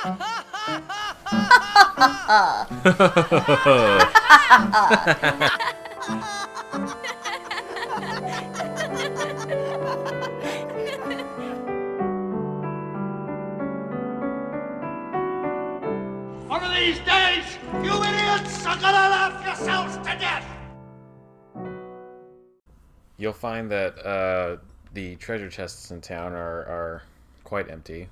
One of these days, you idiots are gonna laugh yourselves to death! You'll find that the treasure chests in town are quite empty.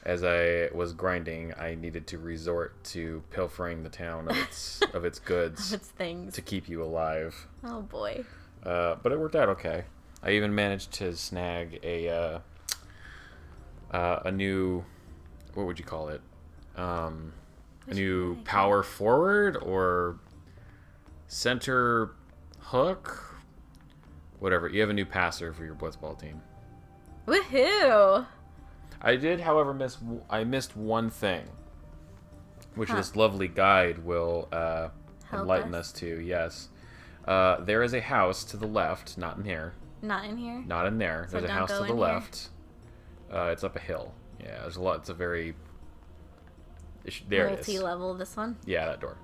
As I was grinding, I needed to resort to pilfering the town of its goods, of its things, to keep you alive. Oh boy! But it worked out okay. I even managed to snag a new, what would you call it? A new power forward or center hook, whatever. You have a new passer for your blitzball team. Woohoo! I did, however, missed one thing, which this lovely guide will enlighten us to. Yes, there is a house to the left, not in here. Not in here. Not in there. So there's a house to the left. It's up a hill. Yeah, there's a lot. It's a very there it is. Multi-level. This one. Yeah, that door.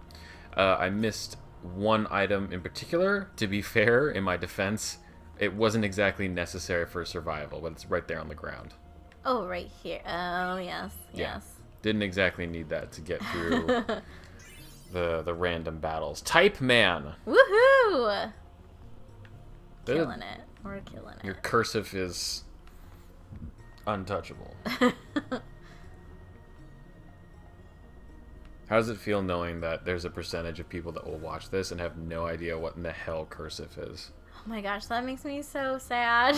I missed one item in particular. To be fair, in my defense, it wasn't exactly necessary for survival, but it's right there on the ground. Oh, right here. Oh, yes. Yeah. Yes. Didn't exactly need that to get through the random battles. Type man. Woohoo! Killing it. We're killing it. Your cursive is untouchable. How does it feel knowing that there's a percentage of people that will watch this and have no idea what in the hell cursive is? Oh my gosh, that makes me so sad.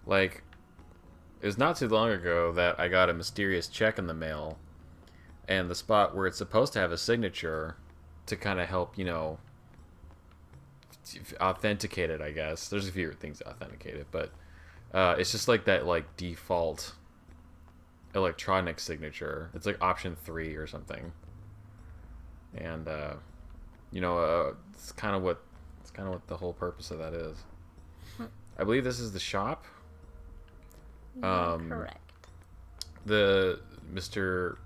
Like, it was not too long ago that I got a mysterious check in the mail, and the spot where it's supposed to have a signature to kind of help, you know, authenticate it, I guess. There's a few things to authenticate it, but it's just like that, like, default electronic signature. It's like option 3 or something. And, you know, it's kind of what the whole purpose of that is. I believe this is the shop. Correct. The Mr.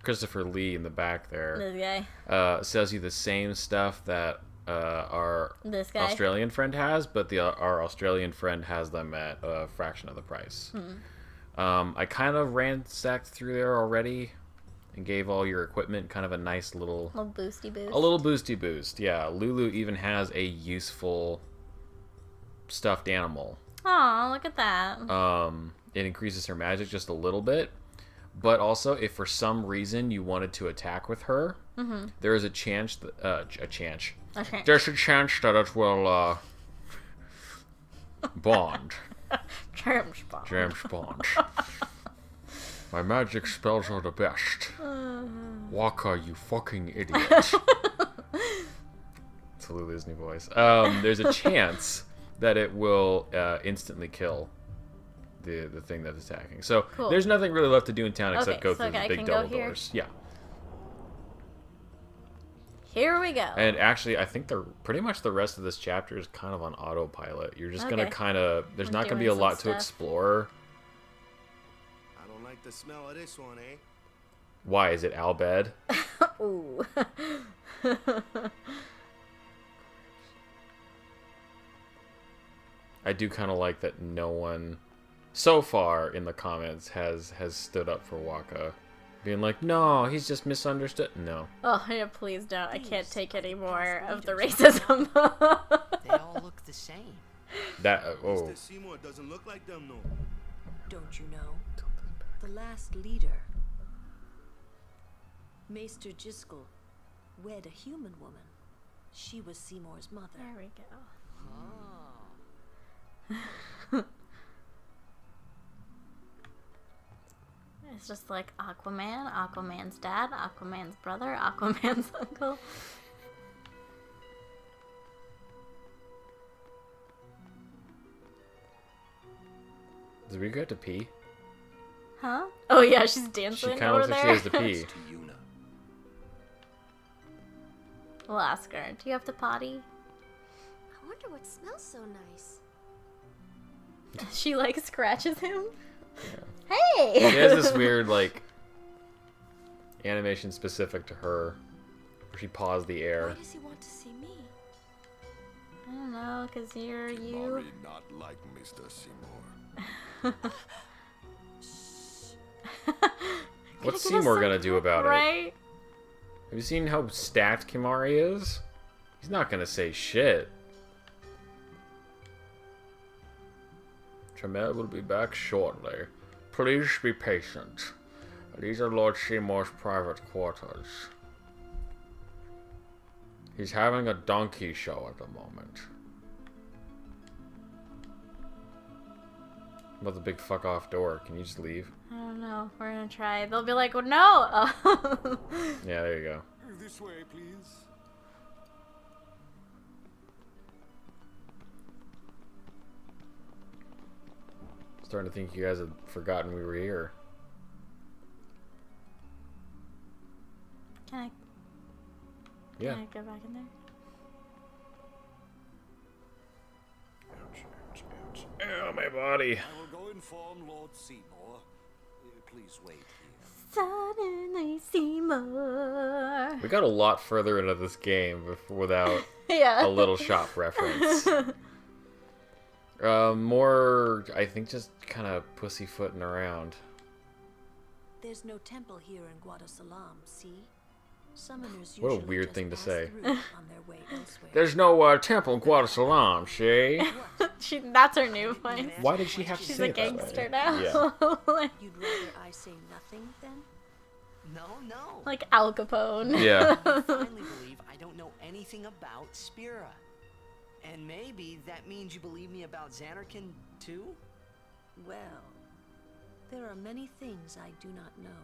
Christopher Lee in the back there. This guy. Sells you the same stuff that our This guy. Australian friend has, but our Australian friend has them at a fraction of the price. I kind of ransacked through there already and gave all your equipment kind of a nice little boosty boost. A little boosty boost, yeah. Lulu even has a useful stuffed animal. Aw, look at that. It increases her magic just a little bit, but also if for some reason you wanted to attack with her, there is a chance that, there's a chance that it will bond. Germs bond. Germs bond. My magic spells are the best. Waka, you fucking idiot. It's Lulu's new voice. There's a chance that it will instantly kill the thing that's attacking. So cool. There's nothing really left to do in town except go through the big double doors. Yeah. Here we go. And actually, I think pretty much the rest of this chapter is kind of on autopilot. You're just gonna kind of there's not gonna be a lot to explore. I don't like the smell of this one, eh? Why is it Albed? Ooh. I do kind of like that no one, so far in the comments, has stood up for Waka. Being like, no, he's just misunderstood. No. Oh, yeah, please don't. I can't take any more of the racism. They all look the same. That, oh. Mr. Seymour doesn't look like them, no. Don't you know? The last leader, Maester Jiskel, wed a human woman. She was Seymour's mother. There we go. Oh. It's just like Aquaman, Aquaman's dad, Aquaman's brother, Aquaman's uncle. Does Riku have to pee? Huh? Oh yeah, she's dancing She kind of over looks there. like she has to pee. We'll ask her. Do you have to potty? I wonder what smells so nice. She like scratches him. Hey! She has this weird, like, animation specific to her, where she paused the Why air. does he want to see me? I don't know, because you're you. Kimari not like Mr. Seymour. What's Gonna give us Seymour gonna something, do about it? right? Have you seen how stacked Kimari is? He's not gonna say shit. Tremere will be back shortly. Please be patient. These are Lord Seymour's private quarters. He's having a donkey show at the moment. What about the big fuck off door? Can you just leave? I don't know. We're gonna try. They'll be like, well, no! Oh. Yeah, there you go. This way, please. Starting to think you guys had forgotten we were here. Can I Yeah. go back in there? Oh, my body. I will go inform Lord Seymour. Please wait here. Suddenly Seymour. We got a lot further into this game without Yeah. a little shop reference. More, I think, just kind of pussyfooting around. There's no temple here in Guadosalam, see? Summoners What a usually weird just thing to pass say. through on their way elsewhere. There's no temple in Guadosalam, see? That's her new voice. Why did she have to She's say a it that gangster way? now. Yeah. You'd rather I say nothing then? No. Like Al Capone. Yeah. I finally believe I don't know anything about Spira. And maybe that means you believe me about Xanarkin, too? Well, there are many things I do not know.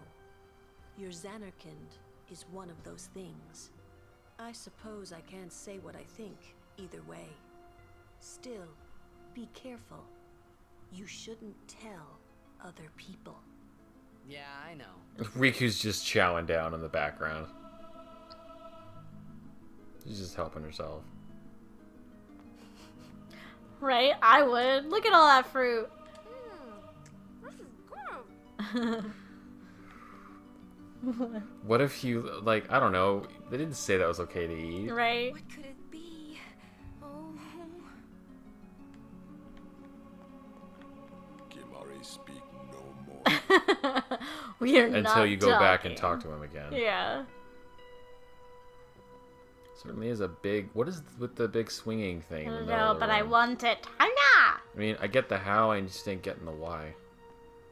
Your Xanarkand is one of those things. I suppose I can't say what I think either way. Still, be careful. You shouldn't tell other people. Yeah, I know. Riku's just chowing down in the background. She's just helping herself. Right? I would. Look at all that fruit. What if you, like, I don't know, they didn't say that was okay to eat. Right? What could it be? Oh. Kimari, speak no more. We are Until not you go back and talking. talk to him again. Yeah. Certainly is a big, what is with the big swinging thing? I in the don't middle know, of the but I room? want it. Hana! I mean, I get the how, I just ain't getting the why.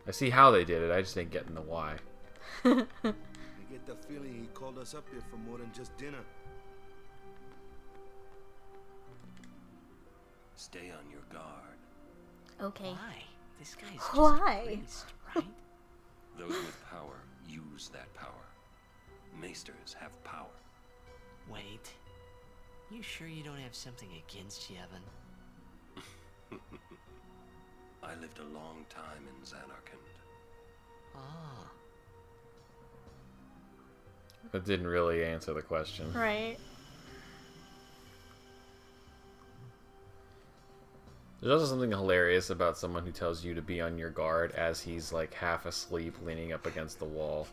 I see how they did it, I just ain't getting the why. I get the feeling he called us up here for more than just dinner. Stay on your guard. Okay. Why? This guy's just Why? a priest, right? Those with power use that power. Maesters have power. Wait. You sure you don't have something against Yevon? I lived a long time in Xanarkand. Ah. That didn't really answer the question. Right. There's also something hilarious about someone who tells you to be on your guard as he's like half asleep leaning up against the wall.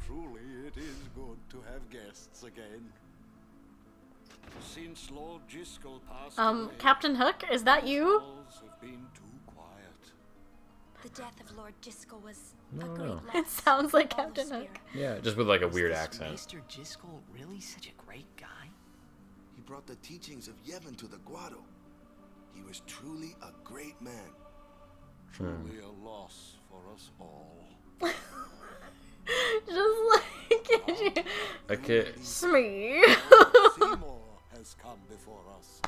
Truly, it is good to have guests again. Since Lord Jiskel passed away, Captain Hook, is that you? halls have been too quiet. The death of Lord Jiskel was No, a no. great loss. It sounds like for all of Captain Spira. Hook. Yeah, just with like a Was weird this accent. Maester Jiskel really such a great guy? He brought the teachings of Yevon to the Guado. He was truly a great man. Truly a loss for us all. Just like Okay, Smee. Seymour has come before us.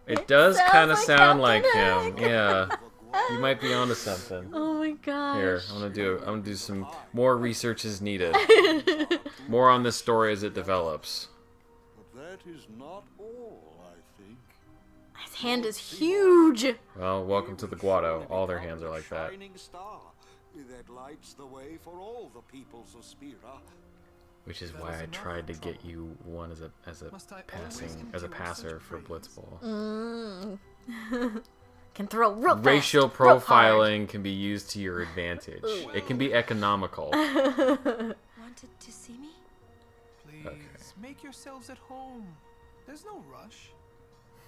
it does sounds kind of like sound like Captain him. Yeah, The Guado you might be onto something. Oh my gosh. Here, I'm gonna do some more research is needed. More on this story as it develops. But that is not all, I think. His hand is huge. Well, welcome to the Guado. All their hands are like that. Shining star that lights the way for all the peoples of Spira. Which is why I tried to get you one as a passer for Blitzball. Can throw real fast, Racial real hard. profiling can be used to your advantage. It can be economical. Wanted to see me? Please, Okay. make yourselves at home. There's no rush.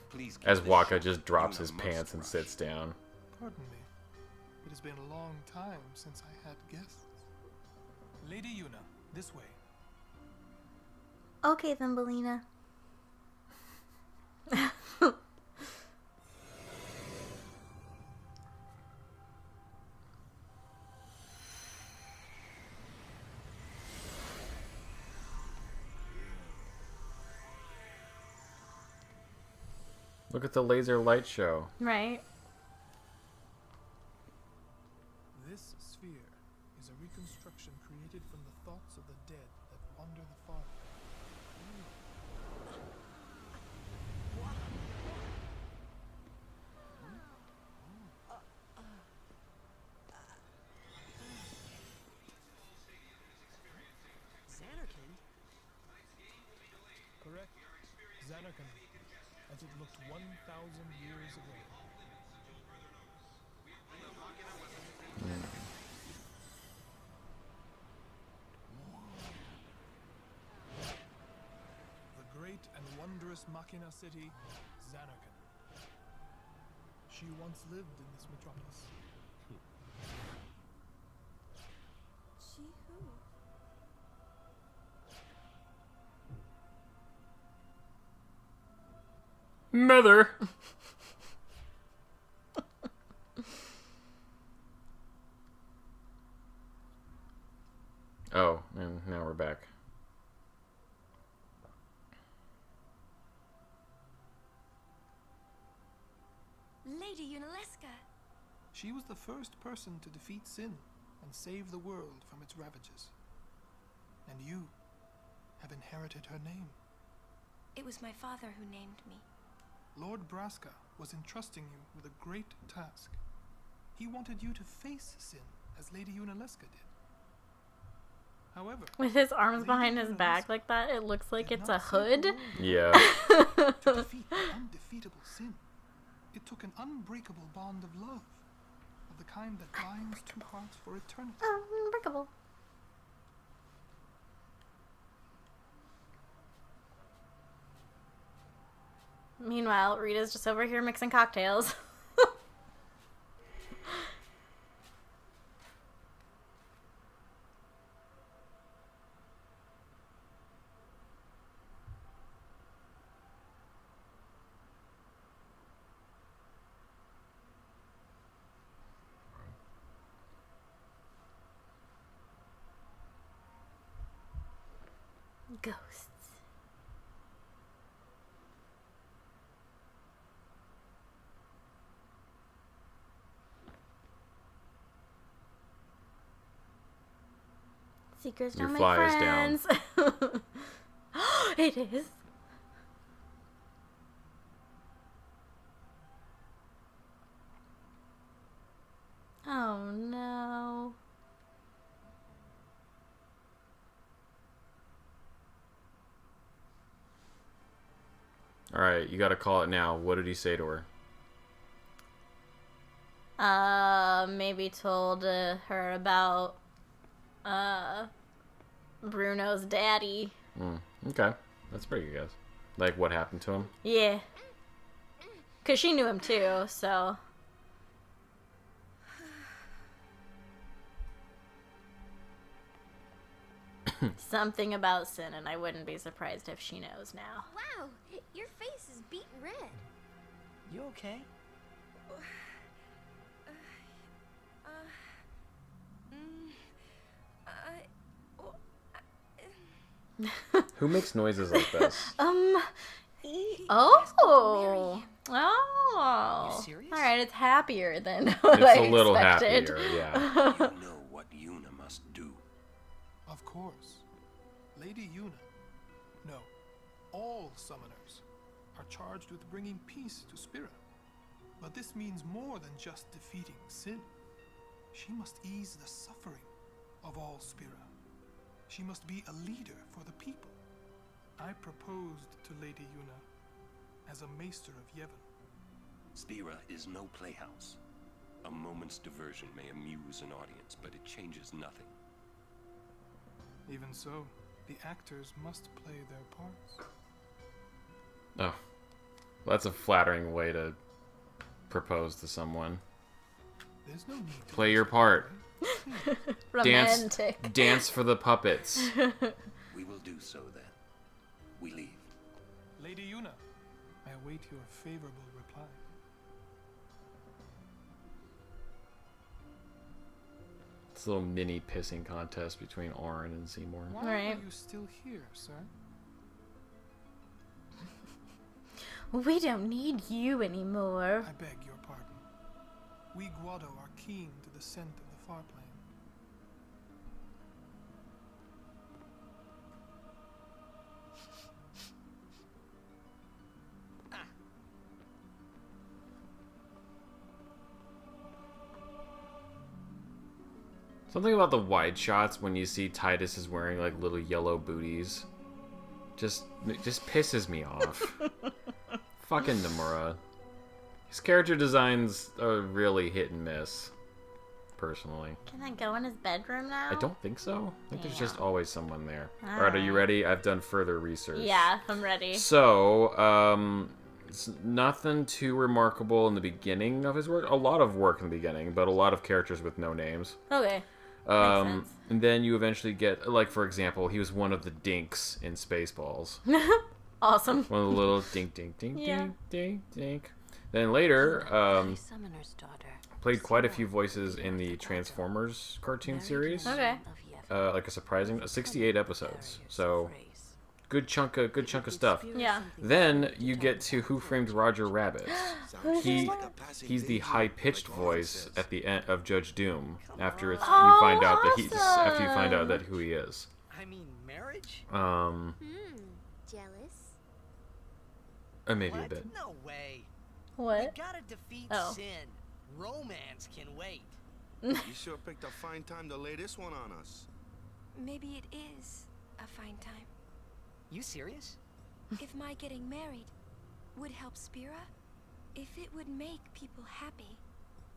Please keep As this Waka short. just drops Yuna his must pants and rush. sits down. Pardon me. It has been a long time since I had guests. Lady Yuna, this way. Okay, then, Belina. Look at the laser light show. Right. This sphere is a reconstruction created from the thoughts of the dead that wander the far. Xanarkin? Correct. Xanarkin, as it looked 1,000 years ago. The great and wondrous Machina city, Xanarkin. She once lived in this metropolis. She who? Mother! Oh, and now we're back. Lady Yunalesca. She was the first person to defeat sin and save the world from its ravages. And you have inherited her name. It was my father who named me. Lord Braska was entrusting you with a great task. He wanted you to face sin as Lady Yunalesca did. However, With his arms Lady behind his back Yunalesca like that, it looks like did it's not a save hood. the world Yeah. to defeat the undefeatable sin. It took an unbreakable bond of love, of the kind that binds two hearts for eternity. Unbreakable. Meanwhile, Rita's just over here mixing cocktails. Ghosts. Seekers Your don't make fly is down. friends. It is. Oh no. Alright, you gotta call it now. What did he say to her? Maybe told her about Bruno's daddy. Okay. That's pretty good, guys. Like, what happened to him? Yeah. Because she knew him too, so. Something about sin, and I wouldn't be surprised if she knows now. Wow, your face is beet red. You okay? Who makes noises like this? Oh. Oh. You serious? Alright, it's happier than what It's I a little expected. happier, yeah. You know what Yuna must do. Of course. Lady Yuna. No. All summoners are charged with bringing peace to Spira. But this means more than just defeating sin. She must ease the suffering of all Spira. She must be a leader for the people. I proposed to Lady Yuna as a maester of Yevon. Spira is no playhouse. A moment's diversion may amuse an audience, but it changes nothing. Even so, the actors must play their parts. Oh. Well, that's a flattering way to propose to someone. There's no need to Play your part. Romantic. Dance for the puppets. We will do so then. We leave. Lady Yuna, I await your favorable reply. It's a little mini pissing contest between Orin and Seymour. Why Right. are you still here, sir? We don't need you anymore. I beg your pardon. We Guado are keen to the scent of the far plane. Something about the wide shots when you see Titus is wearing like little yellow booties just pisses me off. Fucking Nomura. His character designs are really hit and miss, personally. Can I go in his bedroom now? I don't think so. I think there's just Damn. always someone there. All Alright, are you right. ready? I've done further research. Yeah, I'm ready. So, it's nothing too remarkable in the beginning of his work. A lot of work in the beginning, but a lot of characters with no names. Okay. Makes sense. And then you eventually get, like, for example, he was one of the dinks in Spaceballs. Awesome. One of the little dink, dink, dink, Yeah. dink, dink, dink. Then later, Summoner's daughter. played quite a few voices in the Transformers cartoon series. Okay. Like a surprising 68 episodes. So good chunk of stuff. Yeah. Then you get to Who Framed Roger Rabbit. He Like a passing he's the daydream, high-pitched like Orin voice says. at the end of Judge Doom after you Oh, find out that he's after you find out awesome. that who he is. I mean, marriage? Jealous? Maybe a What? bit. No way. What? We gotta defeat Oh. sin. Romance can wait. You sure picked a fine time to lay this one on us. Maybe it is a fine time. You serious? If my getting married would help Spira, if it would make people happy,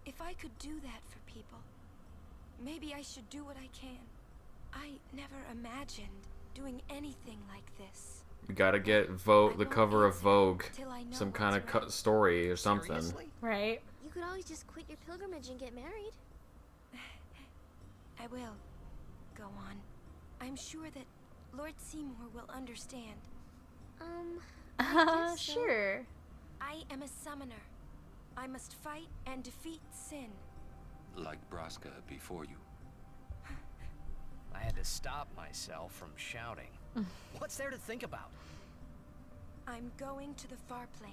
if I could do that for people, maybe I should do what I can. I never imagined doing anything like this. We gotta get Vogue, the cover of Vogue, till I know some kind of what's right. story or something. Seriously? Right. You could always just quit your pilgrimage and get married. I will. Go on. I'm sure that Lord Seymour will understand. I guess so. Sure. I am a summoner. I must fight and defeat sin. Like Braska before you. I had to stop myself from shouting. What's there to think about? I'm going to the far plane.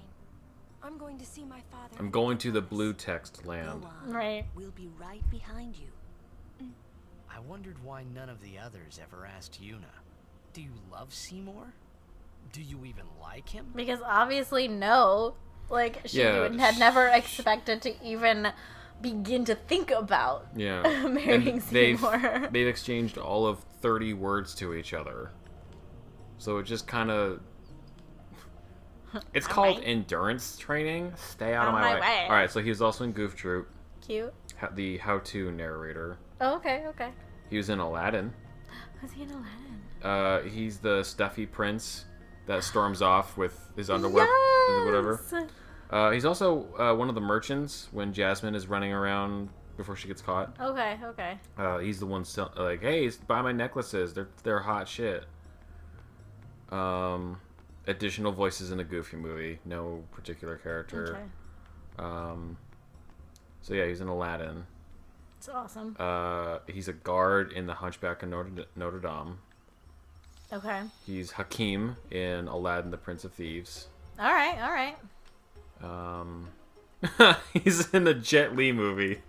I'm going to see my father. I'm and going I to the promise. blue text land. Go on. Right. We'll be right behind you. I wondered why none of the others ever asked Yuna. Do you love Seymour? Do you even like him? Because obviously no. Like, she Yeah, had never expected to even begin to think about Yeah. marrying And Seymour. they've exchanged all of 30 words to each other. So it just kind of... It's called Alright. endurance training. Stay out of On my my way. way. Alright, so he was also in Goof Troop, Cute. the how-to narrator. Oh, okay, okay. He was in Aladdin. Was he in Aladdin? He's the stuffy prince that storms off with his underwear, whatever. Yes! He's also one of the merchants when Jasmine is running around before she gets caught. Okay, okay. He's the one like, hey, buy my necklaces. They're hot shit. Additional voices in a Goofy movie. No particular character. Okay. So yeah, he's in Aladdin. It's awesome. He's a guard in The Hunchback of Notre Dame. Okay. He's Hakim in Aladdin, the Prince of Thieves. Alright, alright. He's in the Jet Li movie.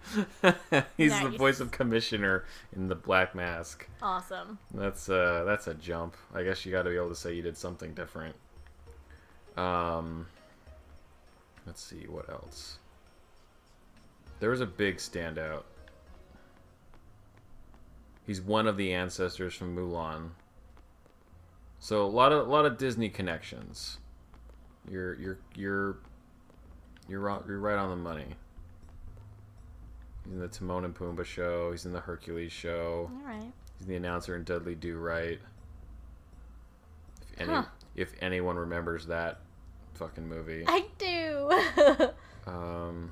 He's the Nice. voice of Commissioner in The Black Mask. Awesome. That's a jump. I guess you got to be able to say you did something different. Let's see what else. There was a big standout. He's one of the ancestors from Mulan. So a lot of Disney connections. Your You're right on the money. He's in the Timon and Pumbaa show. He's in the Hercules show. All right. He's the announcer in Dudley Do Right. If anyone remembers that fucking movie. I do. I'm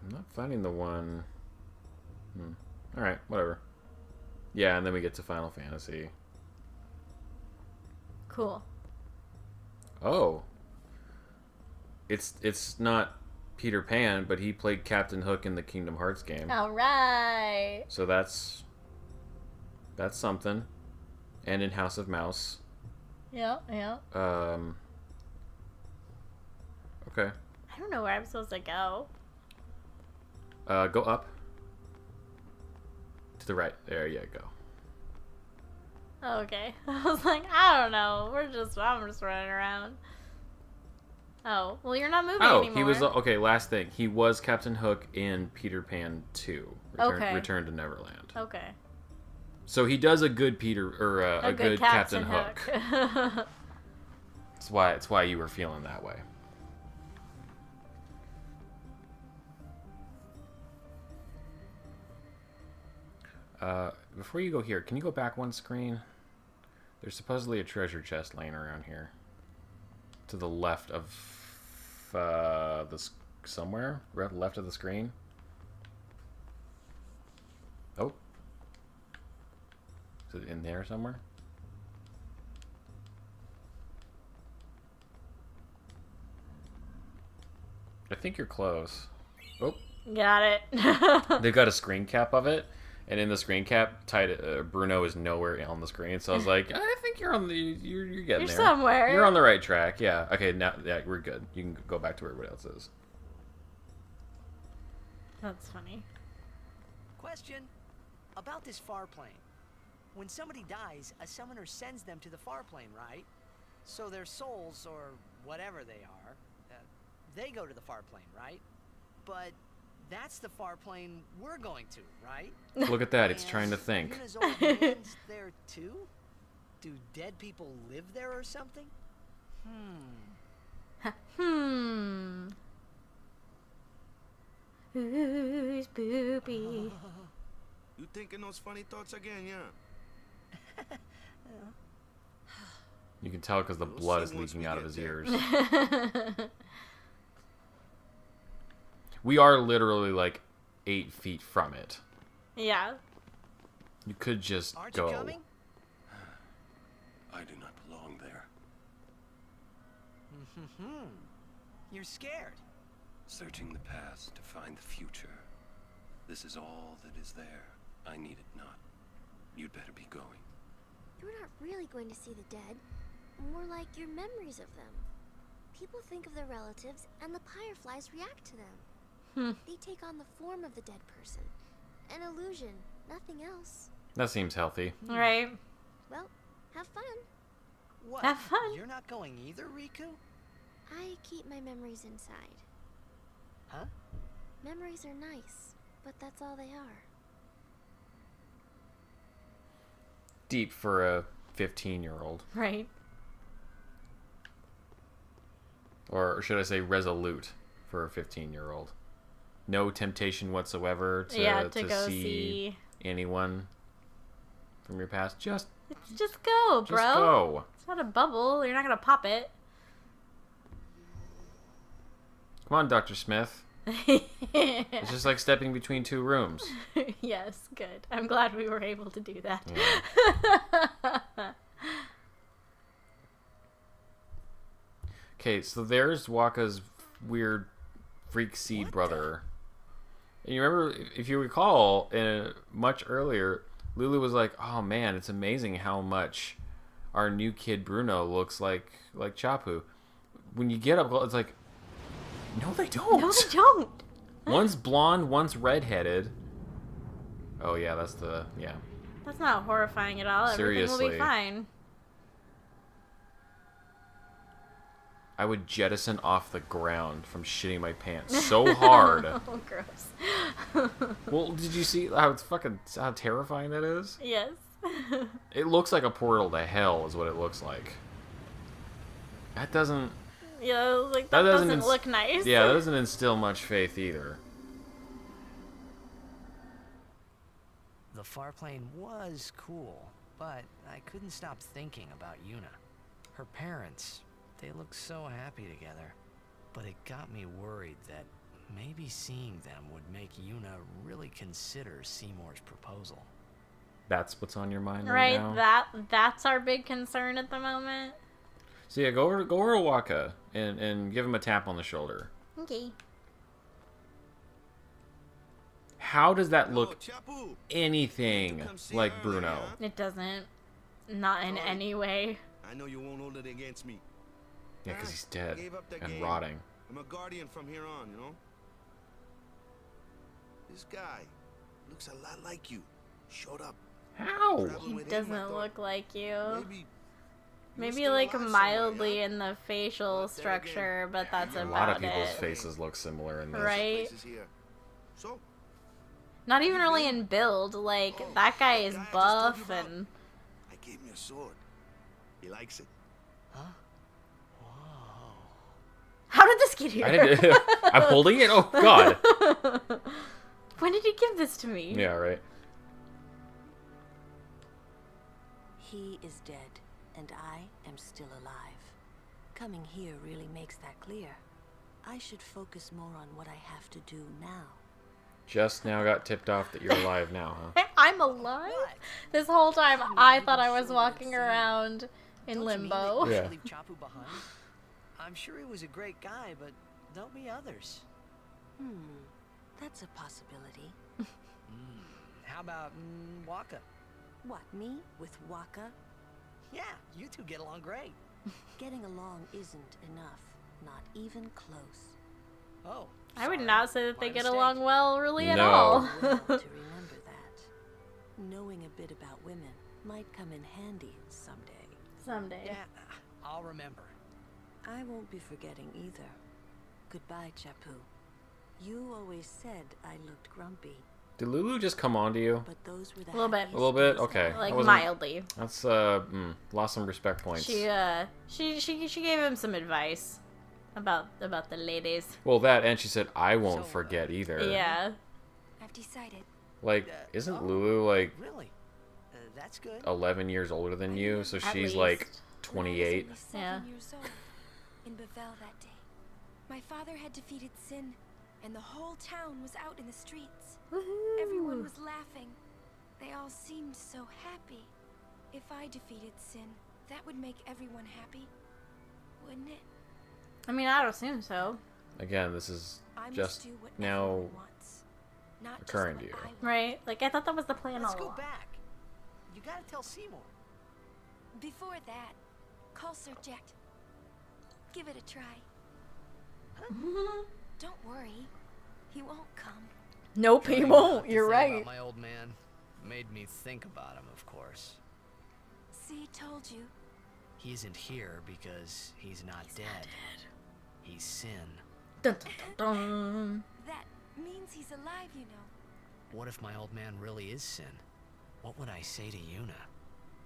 not finding the one. All right, whatever. Yeah, and then we get to Final Fantasy. Cool. Oh. It's not Peter Pan, but he played Captain Hook in the Kingdom Hearts game. All right. So that's something. And in House of Mouse. Yeah, yeah. Okay. I don't know where I'm supposed to go. Go up. To the right. There you go. Okay. I was like, I don't know. I'm just running around. Oh, well, you're not moving anymore. He was okay. Last thing, he was Captain Hook in Peter Pan 2. Return to Neverland. Okay. So he does a good Peter or a good Captain Hook. It's why you were feeling that way. Before you go here, can you go back one screen? There's supposedly a treasure chest laying around here. To the left of somewhere left of the screen. Oh, is it in there somewhere? I think you're close. Oh, got it. They've got a screen cap of it. And in the screen cap, Bruno is nowhere on the screen. So I was like, I think you're on the, you're getting there. You're somewhere. You're on the right track. Yeah. Okay. Now, yeah, we're good. You can go back to where everybody else is. That's funny. Question about this far plane. When somebody dies, a summoner sends them to the far plane, right? So their souls, or whatever they are, they go to the far plane, right? But that's the far plane we're going to, right? Look at that. It's trying to think. Yuna's old man's there too? Do dead people live there or something? Who's Boopy? You thinking those funny thoughts again, yeah? You can tell because the blood is leaking out of his ears. We are literally like 8 feet from it. Yeah. You could just Aren't go. You coming? I do not belong there. You're scared. Searching the past to find the future. This is all that is there. I need it not. You'd better be going. You're not really going to see the dead. More like your memories of them. People think of their relatives, and the fireflies react to them. They take on the form of the dead person. An illusion, nothing else. That seems healthy. Right. Well, have fun. What? Have fun. You're not going either, Riku? I keep my memories inside. Huh? Memories are nice, but that's all they are. Deep for a 15-year-old. Right. Or should I say resolute for a 15-year-old. No temptation whatsoever to go see anyone from your past. Just go, bro. Just go. It's not a bubble. You're not gonna pop it. Come on, Dr. Smith. It's just like stepping between two rooms. Yes, good. I'm glad we were able to do that. Yeah. Okay, so there's Waka's weird freak seed brother. And you remember, if you recall, much earlier, Lulu was like, "Oh man, it's amazing how much our new kid Bruno looks like Chapu." When you get up, it's like, no, they don't. No, they don't. One's blonde, one's redheaded. Oh yeah, that's That's not horrifying at all. Everything will Seriously. be fine. I would jettison off the ground from shitting my pants so hard. Oh, gross. Well, did you see how how terrifying that is? Yes. It looks like a portal to hell is what it looks like. That doesn't... Yeah, like that doesn't look nice. Yeah, that doesn't instill much faith either. The farplane was cool, but I couldn't stop thinking about Yuna. Her parents, they looked so happy together. But it got me worried that maybe seeing them would make Yuna really consider Seymour's proposal. That's what's on your mind right now? Right, that's our big concern at the moment. So yeah, go over to Waka and give him a tap on the shoulder. Okay. How does that look anything like Bruno? It doesn't. Not in any way. I know you won't hold it against me. Yeah, because he's dead and rotting. I'm a guardian from here on, you know? This guy looks a lot like you. Showed up. How? He doesn't look like you. Maybe still like alive mildly somewhere, in the facial structure, but that's A about lot of people's it. faces look similar in this. Right? So, Not even really in build. Like, that guy is buff and... I gave him your sword. He likes it. Huh? Whoa. How did this get here? I'm holding it? Oh, God. When did he give this to me? Yeah, right. He is dead, and I am still alive. Coming here really makes that clear. I should focus more on what I have to do now. Just now got tipped off that you're alive now, huh? I'm alive? This whole time I thought I was walking around in limbo. Yeah. Leave Chapu behind? I'm sure he was a great guy, but there'll be others. That's a possibility. How about Waka? What, me? With Waka? Yeah, you two get along great. Getting along isn't enough. Not even close. Oh. I would sorry. not say that My they get mistake. along well, really, at No. all. Well to remember that. Knowing a bit about women might come in handy someday. Someday. Yeah, I'll remember. I won't be forgetting either. Goodbye, Chapu. You always said I looked grumpy, Did Lulu just come on to you? but those were the A little bit. happiest A little bit? days Okay. of my Like, I wasn't- mildly. That's, lost some respect points. She gave him some advice about the ladies. Well, that, and she said, I won't So, forget either. Yeah. I've decided. Like, isn't Lulu, like, Really? That's good. 11 years older than you? So At she's, least. like, When I was 28. only 7 Yeah. years old, in Bavel that day, my father had defeated Sin, and the whole town was out in the streets. Everyone was laughing. They all seemed so happy. If I defeated Sin, that would make everyone happy, wouldn't it? I mean, I'd assume so. Again, this is I must just do what now everyone wants, not just occurring what to you. I want. Right? Like, I thought that was the plan Let's all go along. back. You gotta tell Seymour. Before that, call Sir Jet. Give it a try. Don't worry, he won't come. Nope, he Trying won't. not to You're think right. about my old man made me think about him, of course. See, told you. He isn't here because he's not dead. He's Sin. Dun, dun, dun, dun. That means he's alive, you know. What if my old man really is Sin? What would I say to Yuna?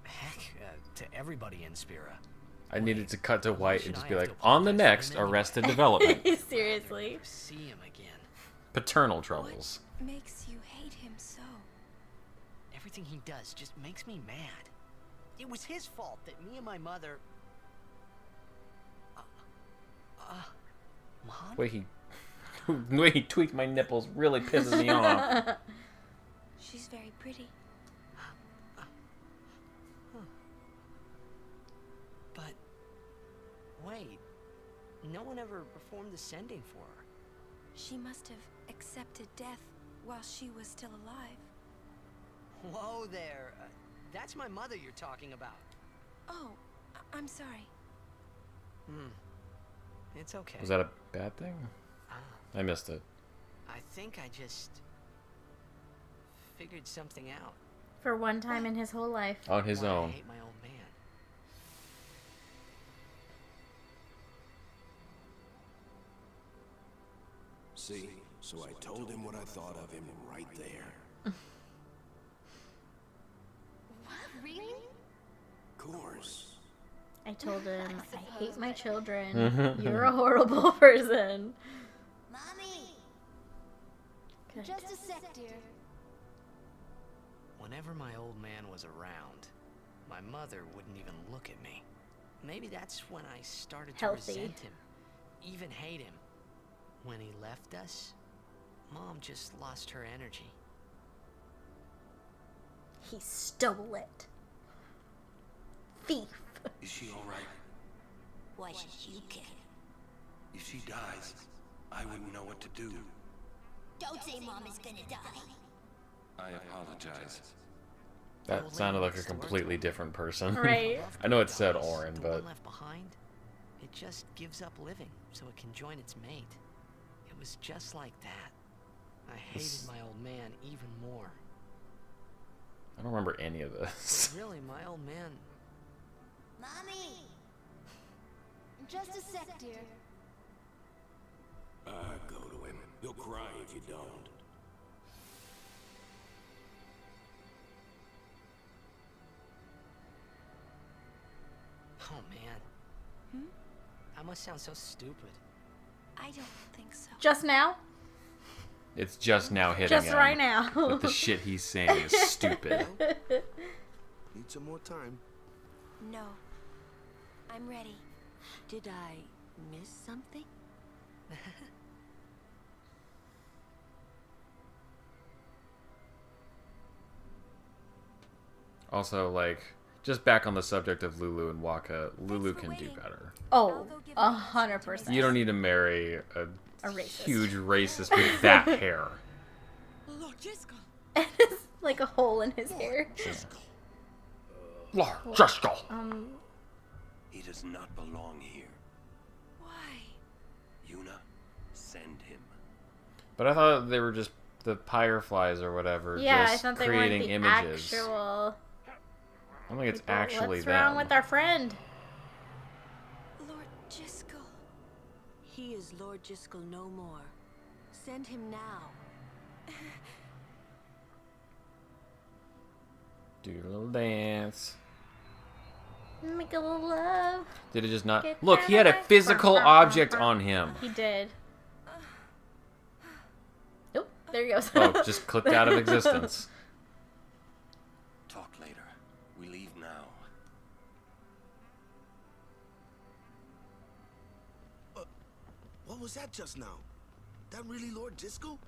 Heck, to everybody in Spira. I needed to cut to Why white should and just I be have like, to on the apologize next to him anyway?" Arrested Development. Seriously. See him again. Paternal troubles. What makes you hate him so? Everything he does just makes me mad. It was his fault that me and my mother... Mom? The way he tweaked my nipples really pisses me off. She's very pretty. But... Wait. No one ever performed the sending for her. She must have accepted death while she was still alive. Whoa there. That's my mother you're talking about. Oh, I'm sorry. It's okay. Was that a bad thing? I missed it. I think I just... figured something out. For one time in his whole life. On his Why I own. hate my old man. See, so I told him what I thought of him right there. What? Really? Of course. I told him, I hate my children. Mhm. You're a horrible person. Mommy! Good. Just a sec, dear. Whenever my old man was around, my mother wouldn't even look at me. Maybe that's when I started to Healthy. resent him, even hate him. When he left us, Mom just lost her energy. He stole it. Thief. Is she all right? Why should you care? If she dies, I wouldn't know what to do. Don't say Mom is gonna die. I apologize. That sounded like a completely different person. Right. I know it said Orin, The but one left behind, it just gives up living so it can join its mate. It was just like that. I hated my old man even more. I don't remember any of this. But really, my old man... Mommy! Just a sec, dear. Go to him. He'll cry if you don't. Oh, man. I must sound so stupid. I don't think so. Just now? It's just now hitting Just him. right now. That the shit he's saying is stupid. Need some more time. No. I'm ready. Did I miss something? Also, like, just back on the subject of Lulu and Waka, Lulu can do better. Oh, 100%. You don't need to marry a racist. huge racist with that hair. Lord Driscoll. And it's like a hole in his hair. Lord Driscoll. He does not belong here. Why? Yuna, send him. But I thought they were just the fireflies or whatever, Yeah, I just thought they weren't creating the images. actual. I don't think it's people. actually What's them. wrong with our friend? Lord Driscoll. He is Lord Driscoll no more. Send him now. Do your little dance. Make a little love. Did it just not? Get Look, he had a down. physical object on him. He did. Oh, there he goes. Oh, just clipped out of existence. Talk later. We leave now. What was that just now? That really Lord Driscoll?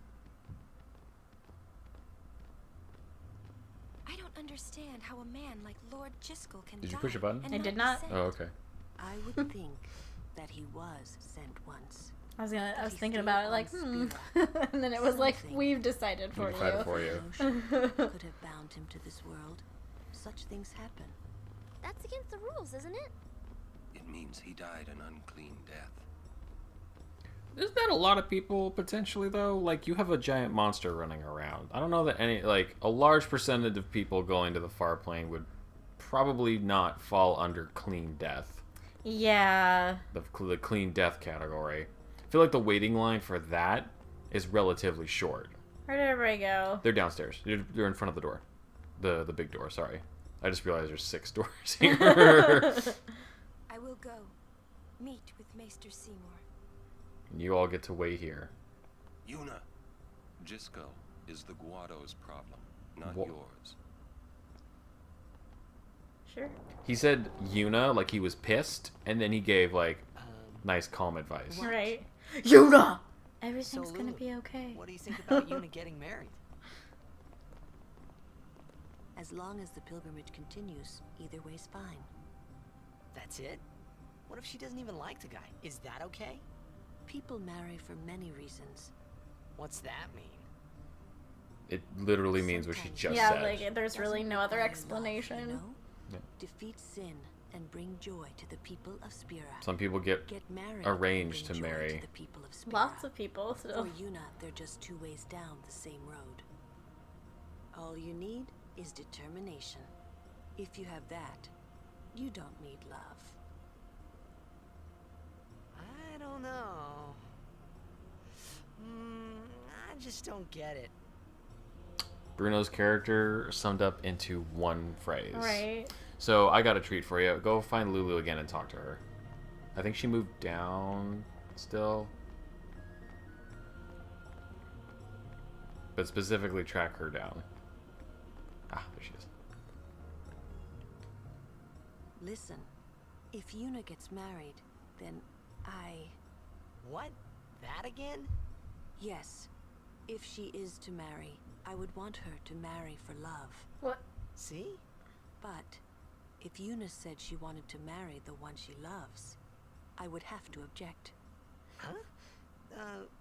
I don't understand how a man like Lord Driscoll can Did you die push a button? and I did be not. sent. Oh, okay. I would think that he was sent once. I was He thinking stayed about it on like, Spira. and then it was like, Something we've decided for We decided you. for you. Notion could have bound him to this world. Such things happen. That's against the rules, isn't it? It means he died an unclean death. Isn't that a lot of people potentially though? Like, you have a giant monster running around. I don't know that any, like, a large percentage of people going to the far plane would probably not fall under clean death. Yeah. The clean death category. I feel like the waiting line for that is relatively short. Where did everybody go? They're downstairs. They're in front of the door. The big door, sorry. I just realized there's 6 doors here. I will go. Meet with Maester Seymour. And you all get to wait here. Yuna, Driscoll is the Guado's problem, not Wha- yours. Sure. He said Yuna like he was pissed, and then he gave like nice calm advice. Right. Yuna! Everything's So, gonna Lulu, be okay. What do you think about Yuna getting married? As long as the pilgrimage continues, either way's fine. That's it? What if she doesn't even like the guy? Is that okay? People marry for many reasons. What's that mean? It literally means what she just Yeah, said. like there's really no other explanation. You know? Yeah. Defeat sin and bring joy to the people of Spira. Some people get married arranged and to bring joy marry. to the people of Spira. Lots of people For still. Yuna, they're just 2 ways down the same road. All you need is determination. If you have that, you don't need love. I don't know. I just don't get it. Bruno's character summed up into one phrase. Right. So I got a treat for you. Go find Lulu again and talk to her. I think she moved down still. But specifically track her down. Ah, there she is. Listen, if Yuna gets married, then What? That again? Yes. If she is to marry, I would want her to marry for love. What? See? But if Yuna said she wanted to marry the one she loves, I would have to object. Huh?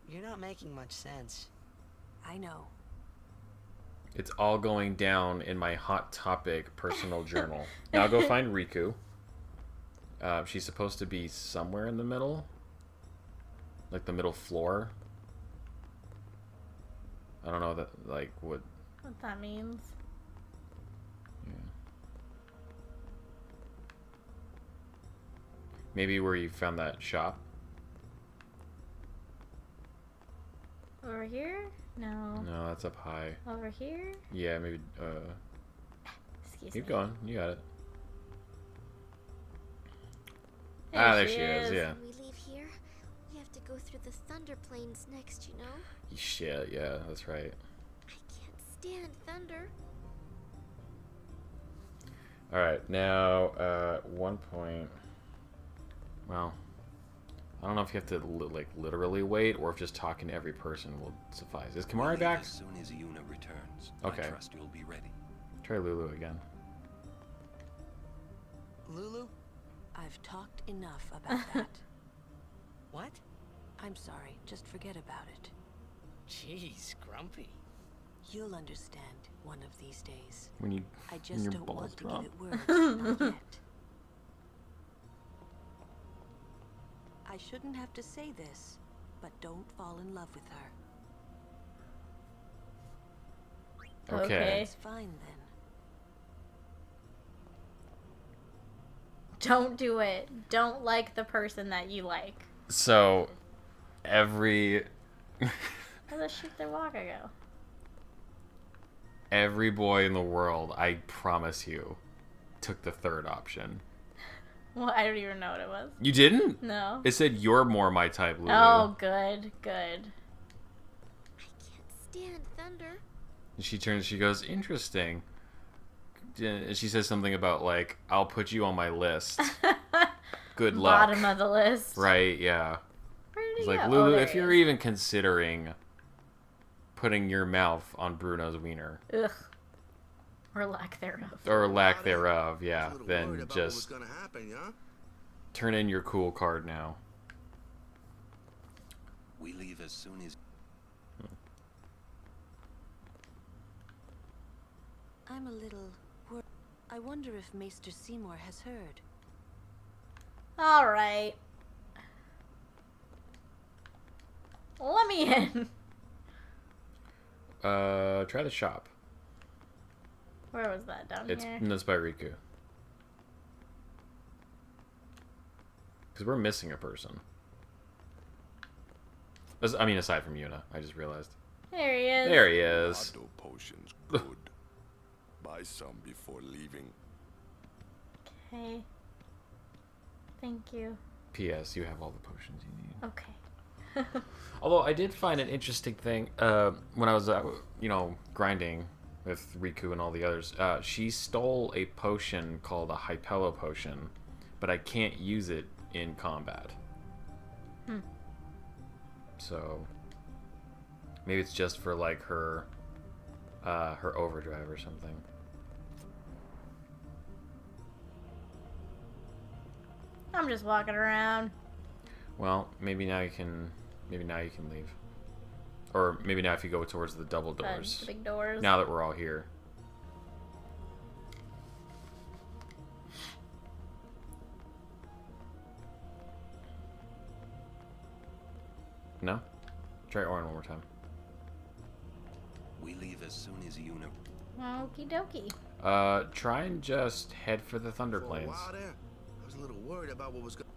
You're not making much sense. I know. It's all going down in my Hot Topic personal journal. Now go find Riku. She's supposed to be somewhere in the middle. Like the middle floor. I don't know that, like, what that means. Yeah. Maybe where you found that shop. Over here? No. No, that's up high. Over here? Yeah, maybe, Excuse keep me. going. You got it. There there she is, yeah. When we leave here, we have to go through the Thunder Plains next, you know? Shit, yeah, that's right. I can't stand thunder. Alright, now, one point... Well, I don't know if you have to, like, literally wait, or if just talking to every person will suffice. Is Kamari back? As soon as Yuna returns, Okay. I trust you'll be ready. Try Lulu again. Lulu? I've talked enough about that. What? I'm sorry, just forget about it. Jeez, Grumpy. You'll understand one of these days. When you, I when just your don't balls want to drop. give it words, not yet. I shouldn't have to say this, but don't fall in love with her. Okay. It's fine then. Don't do it. Don't like the person that you like. So, every... Where the shit did Walker go? Every boy in the world, I promise you, took the third option. Well, I don't even know what it was. You didn't? No. It said you're more my type, Lulu. Oh, good, good. I can't stand thunder. And she turns, she goes, interesting. And she says something about, like, I'll put you on my list. Good luck. Bottom of the list. Right, yeah. Where did It's he like, go? Lulu, Oh, there if he you're is. even considering putting your mouth on Bruno's wiener, Ugh. Or lack thereof. or lack thereof, yeah, I was a little then worried about what was just gonna happen, yeah? turn in your cool card now. We leave as soon as... I'm a little worried. I wonder if Maester Seymour has heard. Alright. Let me in. Try the shop. Where was that? Down It's here? that's by Riku. Because we're missing a person. I mean, aside from Yuna, I just realized. There he is. There he is. Lotto potions, good. Buy some before leaving. Okay. Thank you. P.S. You have all the potions you need. Okay. Although I did find an interesting thing when I was, grinding with Riku and all the others. She stole a potion called a Hypello potion, but I can't use it in combat. Hmm. So maybe it's just for like her overdrive or something. I'm just walking around. Well, maybe now you can leave. Or maybe now if you go towards the double doors. The big doors. Now that we're all here. No? Try Orin one more time. We leave as soon as Yuna... Okie dokie. Try and just head for the Thunder For a Plains. while there, I was a little worried about what was going.